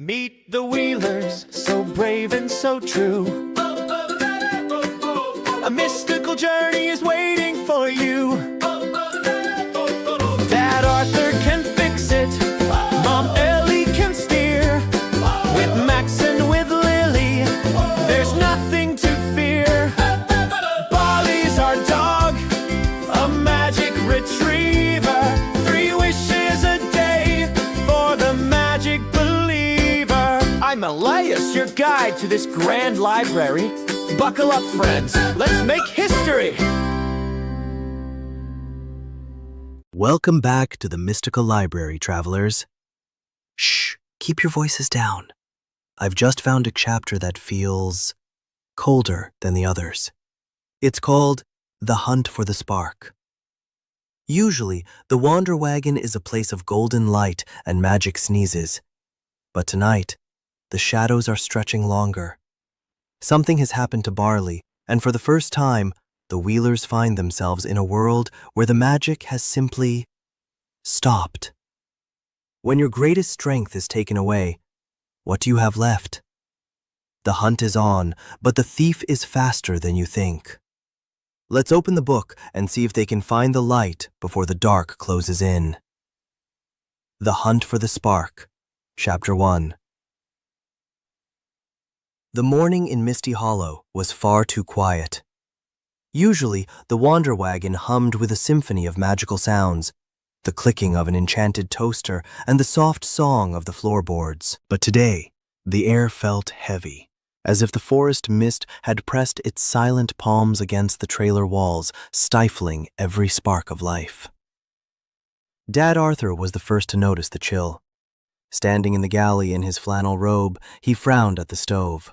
Meet the Wheelers, so brave and so true. A mystical journey is waiting for you. Dad Arthur can fix it, Mom Ellie can steer. With Max and with Lily, there's nothing to fear. Barley's our dog, a magic retriever. 3 wishes a day for the magic believer. I'm Elias, your guide to this grand library. Buckle up, friends, let's make history! Welcome back to the Mystical Library, travelers. Shh, keep your voices down. I've just found a chapter that feels colder than the others. It's called The Hunt for the Spark. Usually, the Wander Wagon is a place of golden light and magic sneezes. But tonight, the shadows are stretching longer. Something has happened to Barley, and for the first time, the Wheelers find themselves in a world where the magic has simply stopped. When your greatest strength is taken away, what do you have left? The hunt is on, but the thief is faster than you think. Let's open the book and see if they can find the light before the dark closes in. The Hunt for the Spark, Chapter 1. The morning in Misty Hollow was far too quiet. Usually, the Wander Wagon hummed with a symphony of magical sounds, the clicking of an enchanted toaster and the soft song of the floorboards. But today, the air felt heavy, as if the forest mist had pressed its silent palms against the trailer walls, stifling every spark of life. Dad Arthur was the first to notice the chill. Standing in the galley in his flannel robe, he frowned at the stove.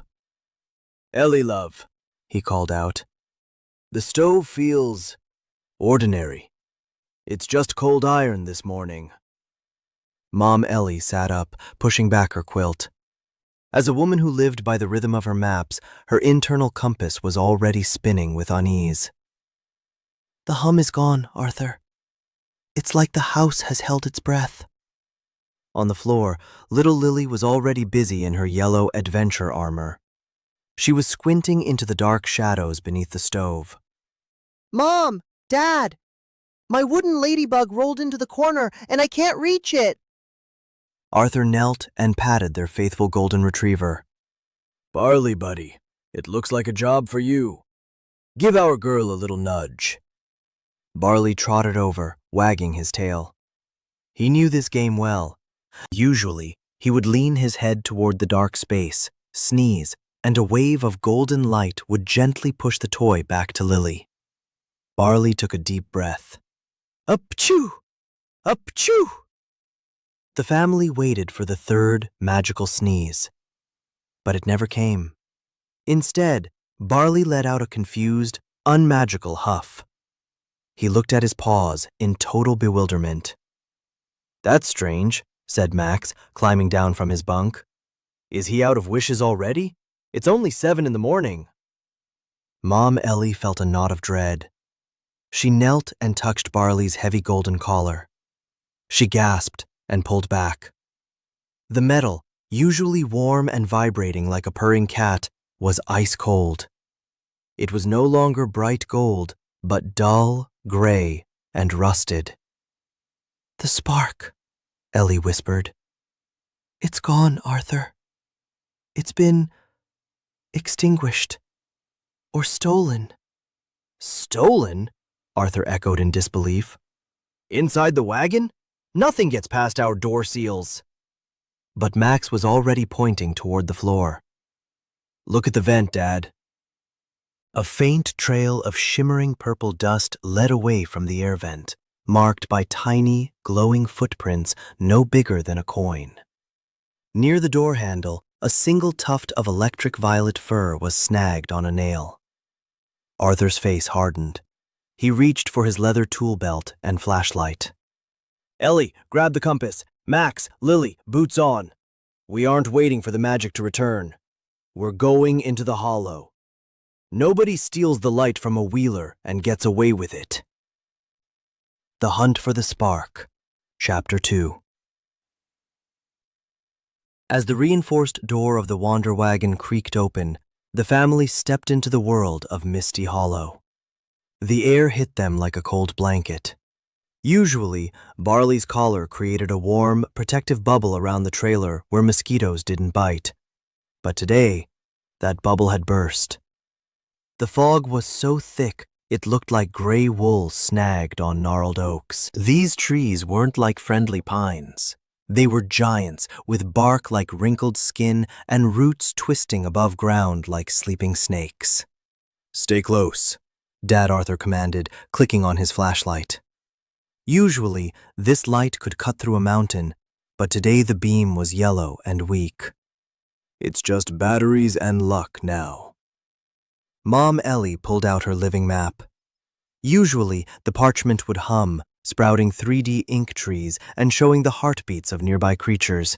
"Ellie, love," he called out. "The stove feels ordinary. It's just cold iron this morning." Mom Ellie sat up, pushing back her quilt. As a woman who lived by the rhythm of her maps, her internal compass was already spinning with unease. "The hum is gone, Arthur. It's like the house has held its breath." On the floor, little Lily was already busy in her yellow adventure armor. She was squinting into the dark shadows beneath the stove. "Mom! Dad! My wooden ladybug rolled into the corner and I can't reach it!" Arthur knelt and patted their faithful golden retriever. "Barley, buddy, it looks like a job for you. Give our girl a little nudge." Barley trotted over, wagging his tail. He knew this game well. Usually, he would lean his head toward the dark space, sneeze, and a wave of golden light would gently push the toy back to Lily. Barley took a deep breath. Up-choo! Up-choo! The family waited for the third magical sneeze. But it never came. Instead, Barley let out a confused, unmagical huff. He looked at his paws in total bewilderment. "That's strange," said Max, climbing down from his bunk. "Is he out of wishes already? It's only 7 in the morning." Mom Ellie felt a knot of dread. She knelt and touched Barley's heavy golden collar. She gasped and pulled back. The metal, usually warm and vibrating like a purring cat, was ice cold. It was no longer bright gold, but dull, gray, and rusted. "The spark," Ellie whispered. "It's gone, Arthur. It's been extinguished or stolen." "Stolen?" Arthur echoed in disbelief. "Inside the wagon? Nothing gets past our door seals." But Max was already pointing toward the floor. "Look at the vent, Dad." A faint trail of shimmering purple dust led away from the air vent, marked by tiny, glowing footprints no bigger than a coin. Near the door handle, a single tuft of electric violet fur was snagged on a nail. Arthur's face hardened. He reached for his leather tool belt and flashlight. "Ellie, grab the compass. Max, Lily, boots on. We aren't waiting for the magic to return. We're going into the hollow. Nobody steals the light from a Wheeler and gets away with it." The Hunt for the Spark, Chapter 2. As the reinforced door of the Wander Wagon creaked open, the family stepped into the world of Misty Hollow. The air hit them like a cold blanket. Usually, Barley's collar created a warm, protective bubble around the trailer where mosquitoes didn't bite. But today, that bubble had burst. The fog was so thick, it looked like gray wool snagged on gnarled oaks. These trees weren't like friendly pines. They were giants with bark like wrinkled skin and roots twisting above ground like sleeping snakes. "Stay close," Dad Arthur commanded, clicking on his flashlight. Usually, this light could cut through a mountain, but today the beam was yellow and weak. "It's just batteries and luck now." Mom Ellie pulled out her living map. Usually, the parchment would hum, sprouting 3D ink trees and showing the heartbeats of nearby creatures.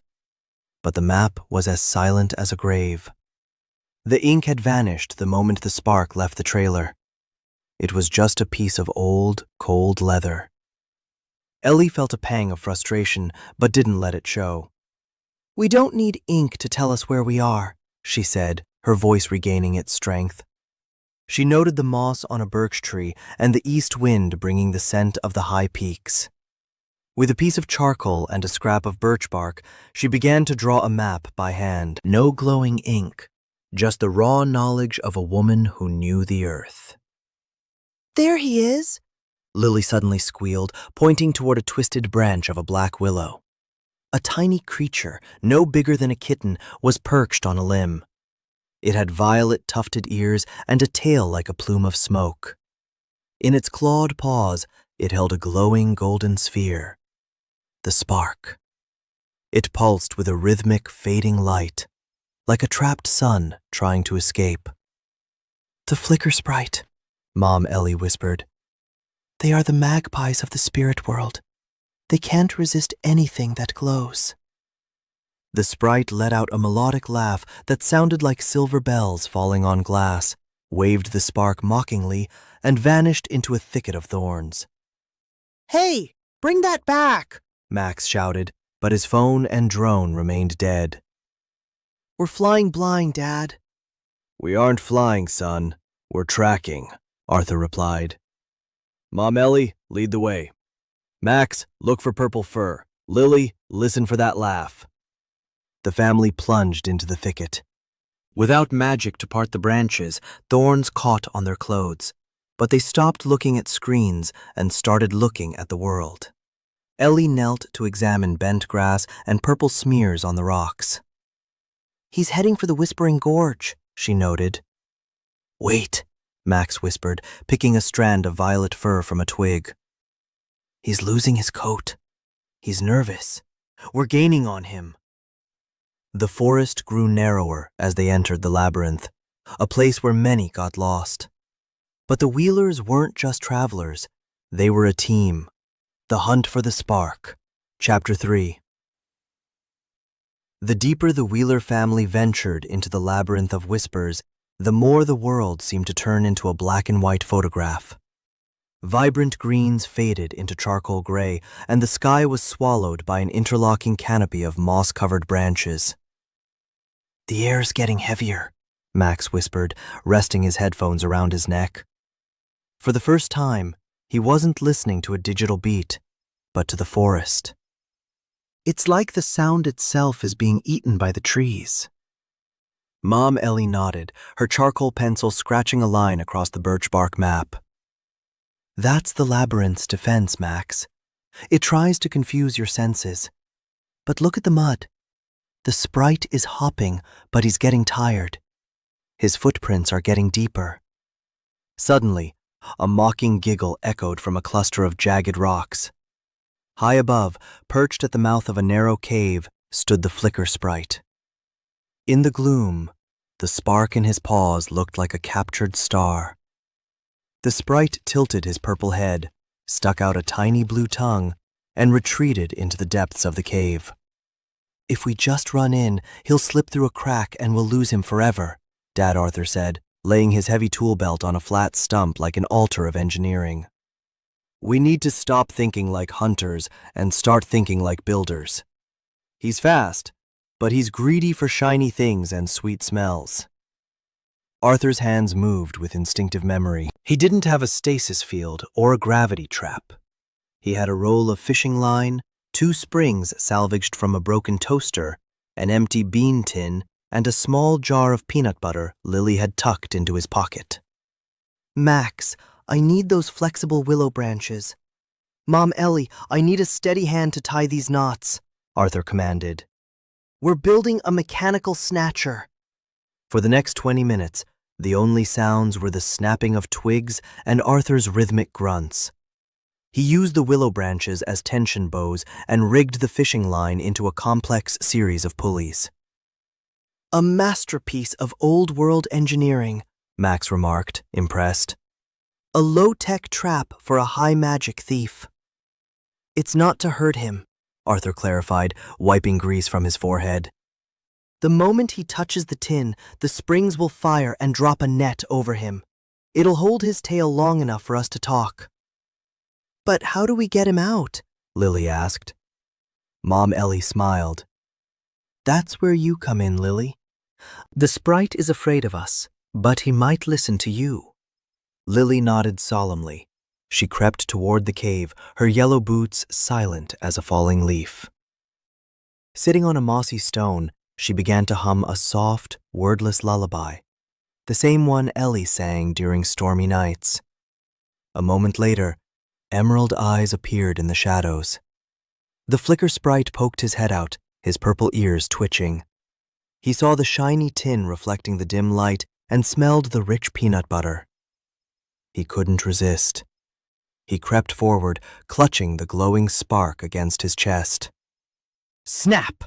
But the map was as silent as a grave. The ink had vanished the moment the spark left the trailer. It was just a piece of old, cold leather. Ellie felt a pang of frustration, but didn't let it show. "We don't need ink to tell us where we are," she said, her voice regaining its strength. She noted the moss on a birch tree and the east wind bringing the scent of the high peaks. With a piece of charcoal and a scrap of birch bark, she began to draw a map by hand. No glowing ink, just the raw knowledge of a woman who knew the earth. "There he is," Lily suddenly squealed, pointing toward a twisted branch of a black willow. A tiny creature, no bigger than a kitten, was perched on a limb. It had violet tufted ears and a tail like a plume of smoke. In its clawed paws, it held a glowing golden sphere. The spark. It pulsed with a rhythmic, fading light, like a trapped sun trying to escape. "The Flicker-Sprite," Mom Ellie whispered. "They are the magpies of the spirit world. They can't resist anything that glows." The sprite let out a melodic laugh that sounded like silver bells falling on glass, waved the spark mockingly, and vanished into a thicket of thorns. "Hey, bring that back!" Max shouted, but his phone and drone remained dead. "We're flying blind, Dad." "We aren't flying, son. We're tracking," Arthur replied. "Mom Ellie, lead the way. Max, look for purple fur. Lily, listen for that laugh." The family plunged into the thicket. Without magic to part the branches, thorns caught on their clothes, but they stopped looking at screens and started looking at the world. Ellie knelt to examine bent grass and purple smears on the rocks. "He's heading for the Whispering Gorge," she noted. "Wait," Max whispered, picking a strand of violet fur from a twig. "He's losing his coat. He's nervous. We're gaining on him." The forest grew narrower as they entered the labyrinth, a place where many got lost. But the Wheelers weren't just travelers. They were a team. The Hunt for the Spark. Chapter 3. The deeper the Wheeler family ventured into the Labyrinth of Whispers, the more the world seemed to turn into a black and white photograph. Vibrant greens faded into charcoal gray, and the sky was swallowed by an interlocking canopy of moss-covered branches. "The air's getting heavier," Max whispered, resting his headphones around his neck. For the first time, he wasn't listening to a digital beat, but to the forest. "It's like the sound itself is being eaten by the trees." Mom Ellie nodded, her charcoal pencil scratching a line across the birch bark map. "That's the labyrinth's defense, Max. It tries to confuse your senses. But look at the mud. The sprite is hopping, but he's getting tired. His footprints are getting deeper." Suddenly, a mocking giggle echoed from a cluster of jagged rocks. High above, perched at the mouth of a narrow cave, stood the Flicker-Sprite. In the gloom, the spark in his paws looked like a captured star. The sprite tilted his purple head, stuck out a tiny blue tongue, and retreated into the depths of the cave. "If we just run in, he'll slip through a crack and we'll lose him forever," Dad Arthur said, laying his heavy tool belt on a flat stump like an altar of engineering. "We need to stop thinking like hunters and start thinking like builders. He's fast, but he's greedy for shiny things and sweet smells. Arthur's hands moved with instinctive memory. He didn't have a stasis field or a gravity trap. He had a roll of fishing line, 2 springs salvaged from a broken toaster, an empty bean tin, and a small jar of peanut butter Lily had tucked into his pocket. Max, I need those flexible willow branches. Mom Ellie, I need a steady hand to tie these knots, Arthur commanded. We're building a mechanical snatcher. For the next 20 minutes, the only sounds were the snapping of twigs and Arthur's rhythmic grunts. He used the willow branches as tension bows and rigged the fishing line into a complex series of pulleys. A masterpiece of old-world engineering, Max remarked, impressed. A low-tech trap for a high-magic thief. It's not to hurt him, Arthur clarified, wiping grease from his forehead. The moment he touches the tin, the springs will fire and drop a net over him. It'll hold his tail long enough for us to talk. But how do we get him out? Lily asked. Mom Ellie smiled. That's where you come in, Lily. The sprite is afraid of us, but he might listen to you. Lily nodded solemnly. She crept toward the cave, her yellow boots silent as a falling leaf. Sitting on a mossy stone, she began to hum a soft, wordless lullaby, the same one Ellie sang during stormy nights. A moment later, emerald eyes appeared in the shadows. The Flicker-Sprite poked his head out, his purple ears twitching. He saw the shiny tin reflecting the dim light and smelled the rich peanut butter. He couldn't resist. He crept forward, clutching the glowing spark against his chest. Snap!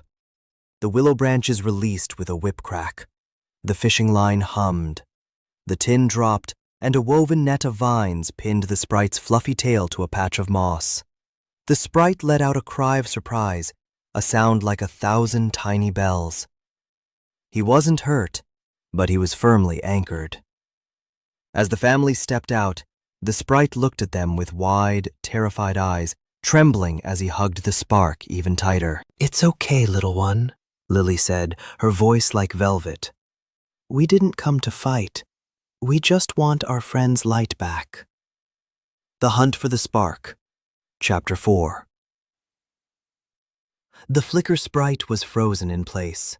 The willow branches released with a whip crack. The fishing line hummed. The tin dropped, and a woven net of vines pinned the sprite's fluffy tail to a patch of moss. The sprite let out a cry of surprise, a sound like 1,000 tiny bells. He wasn't hurt, but he was firmly anchored. As the family stepped out, the sprite looked at them with wide, terrified eyes, trembling as he hugged the spark even tighter. It's okay, little one, Lily said, her voice like velvet. We didn't come to fight. We just want our friend's light back. The Hunt for the Spark, Chapter 4. The Flicker-Sprite was frozen in place.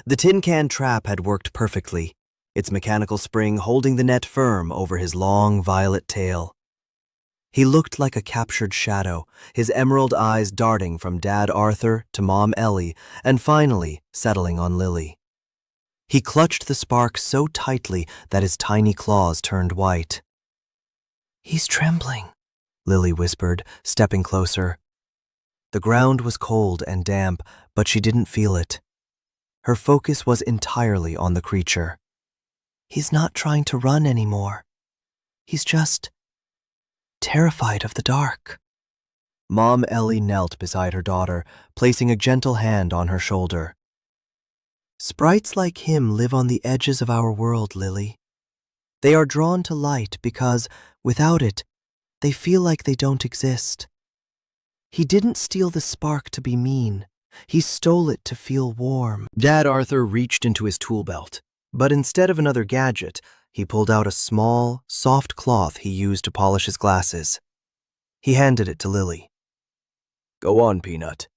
The tin can trap had worked perfectly, its mechanical spring holding the net firm over his long violet tail. He looked like a captured shadow, his emerald eyes darting from Dad Arthur to Mom Ellie and finally settling on Lily. He clutched the spark so tightly that his tiny claws turned white. He's trembling, Lily whispered, stepping closer. The ground was cold and damp, but she didn't feel it. Her focus was entirely on the creature. He's not trying to run anymore. He's just terrified of the dark. Mom Ellie knelt beside her daughter, placing a gentle hand on her shoulder. Sprites like him live on the edges of our world, Lily. They are drawn to light because, without it, they feel like they don't exist. He didn't steal the spark to be mean. He stole it to feel warm. Dad Arthur reached into his tool belt, but instead of another gadget, he pulled out a small, soft cloth he used to polish his glasses. He handed it to Lily. Go on, Peanut.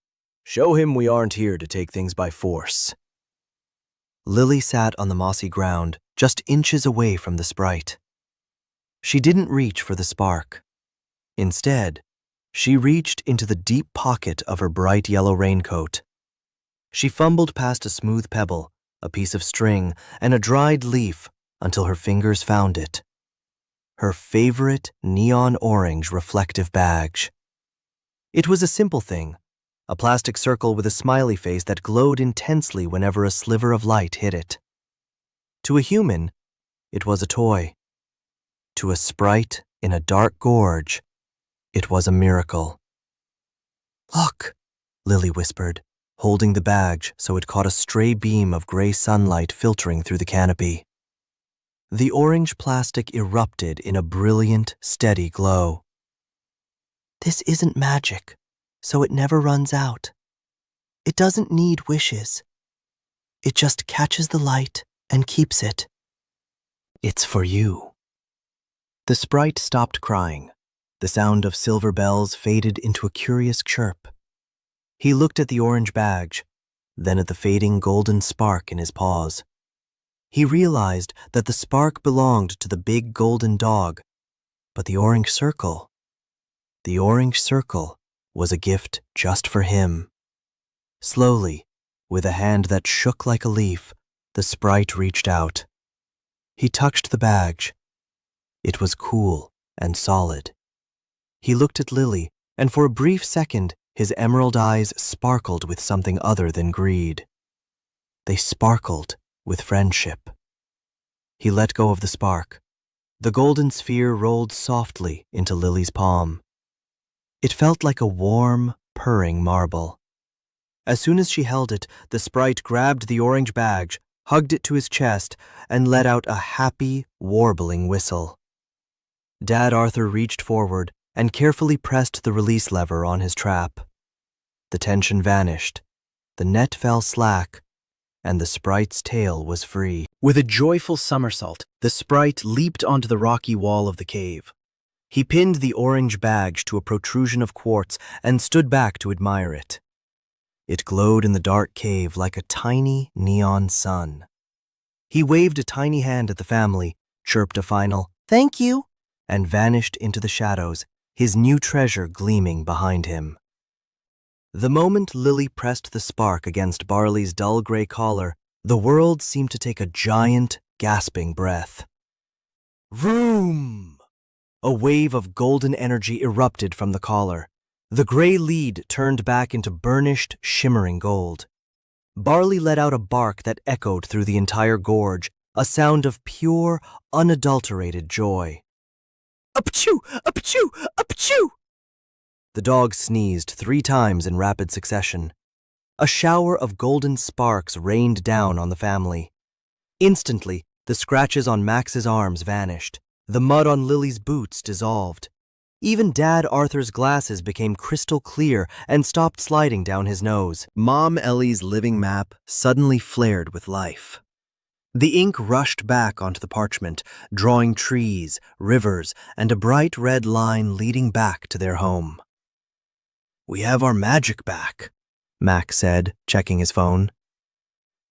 Show him we aren't here to take things by force. Lily sat on the mossy ground, just inches away from the sprite. She didn't reach for the spark. Instead, she reached into the deep pocket of her bright yellow raincoat. She fumbled past a smooth pebble, a piece of string, and a dried leaf until her fingers found it. Her favorite neon orange reflective badge. It was a simple thing, a plastic circle with a smiley face that glowed intensely whenever a sliver of light hit it. To a human, it was a toy. To a sprite in a dark gorge, it was a miracle. Look, Lily whispered, holding the badge so it caught a stray beam of gray sunlight filtering through the canopy. The orange plastic erupted in a brilliant, steady glow. This isn't magic, so it never runs out. It doesn't need wishes. It just catches the light and keeps it. It's for you. The sprite stopped crying. The sound of silver bells faded into a curious chirp. He looked at the orange badge, then at the fading golden spark in his paws. He realized that the spark belonged to the big golden dog, but the orange circle was a gift just for him. Slowly, with a hand that shook like a leaf, the sprite reached out. He touched the badge. It was cool and solid. He looked at Lily, and for a brief second, his emerald eyes sparkled with something other than greed. They sparkled with friendship. He let go of the spark. The golden sphere rolled softly into Lily's palm. It felt like a warm, purring marble. As soon as she held it, the sprite grabbed the orange badge, hugged it to his chest, and let out a happy, warbling whistle. Dad Arthur reached forward and carefully pressed the release lever on his trap. The tension vanished, the net fell slack, and the sprite's tail was free. With a joyful somersault, the sprite leaped onto the rocky wall of the cave. He pinned the orange badge to a protrusion of quartz and stood back to admire it. It glowed in the dark cave like a tiny neon sun. He waved a tiny hand at the family, chirped a final, "Thank you," and vanished into the shadows, his new treasure gleaming behind him. The moment Lily pressed the spark against Barley's dull gray collar, the world seemed to take a giant, gasping breath. Vroom! A wave of golden energy erupted from the collar. The gray lead turned back into burnished, shimmering gold. Barley let out a bark that echoed through the entire gorge, a sound of pure, unadulterated joy. Apachoo! Apachoo! Apachoo! The dog sneezed 3 times in rapid succession. A shower of golden sparks rained down on the family. Instantly, the scratches on Max's arms vanished. The mud on Lily's boots dissolved. Even Dad Arthur's glasses became crystal clear and stopped sliding down his nose. Mom Ellie's living map suddenly flared with life. The ink rushed back onto the parchment, drawing trees, rivers, and a bright red line leading back to their home. "We have our magic back," Max said, checking his phone.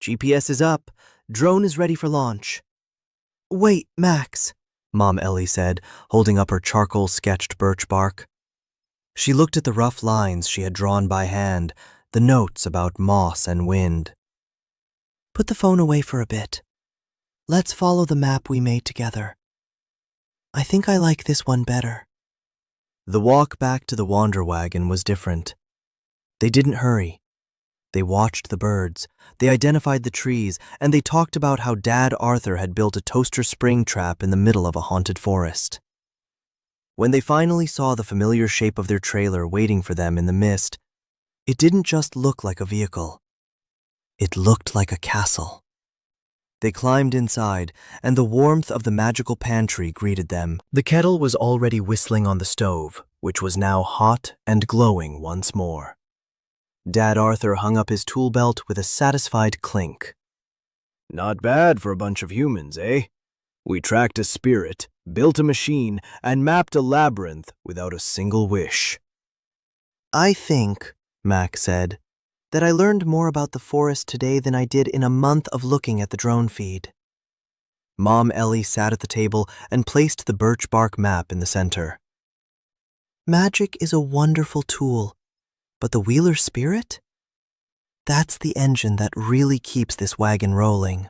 "GPS is up. Drone is ready for launch." Wait, Max. Mom Ellie said, holding up her charcoal-sketched birch bark. She looked at the rough lines she had drawn by hand, the notes about moss and wind. Put the phone away for a bit. Let's follow the map we made together. I think I like this one better. The walk back to the Wander Wagon was different. They didn't hurry. They watched the birds, they identified the trees, and they talked about how Dad Arthur had built a toaster spring trap in the middle of a haunted forest. When they finally saw the familiar shape of their trailer waiting for them in the mist, it didn't just look like a vehicle. It looked like a castle. They climbed inside, and the warmth of the magical pantry greeted them. The kettle was already whistling on the stove, which was now hot and glowing once more. Dad Arthur hung up his tool belt with a satisfied clink. "Not bad for a bunch of humans, eh? We tracked a spirit, built a machine, and mapped a labyrinth without a single wish." I think, Max said, that I learned more about the forest today than I did in a month of looking at the drone feed. Mom Ellie sat at the table and placed the birch bark map in the center. Magic is a wonderful tool, but the Wheeler spirit? That's the engine that really keeps this wagon rolling.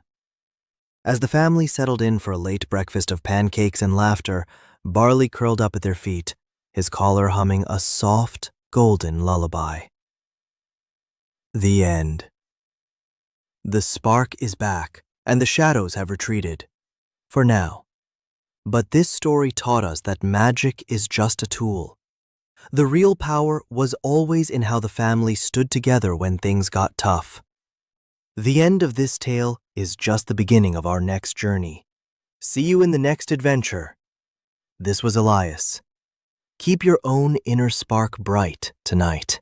As the family settled in for a late breakfast of pancakes and laughter, Barley curled up at their feet, his collar humming a soft, golden lullaby. The end. The spark is back, and the shadows have retreated. For now. But this story taught us that magic is just a tool. The real power was always in how the family stood together when things got tough. The end of this tale is just the beginning of our next journey. See you in the next adventure. This was Elias. Keep your own inner spark bright tonight.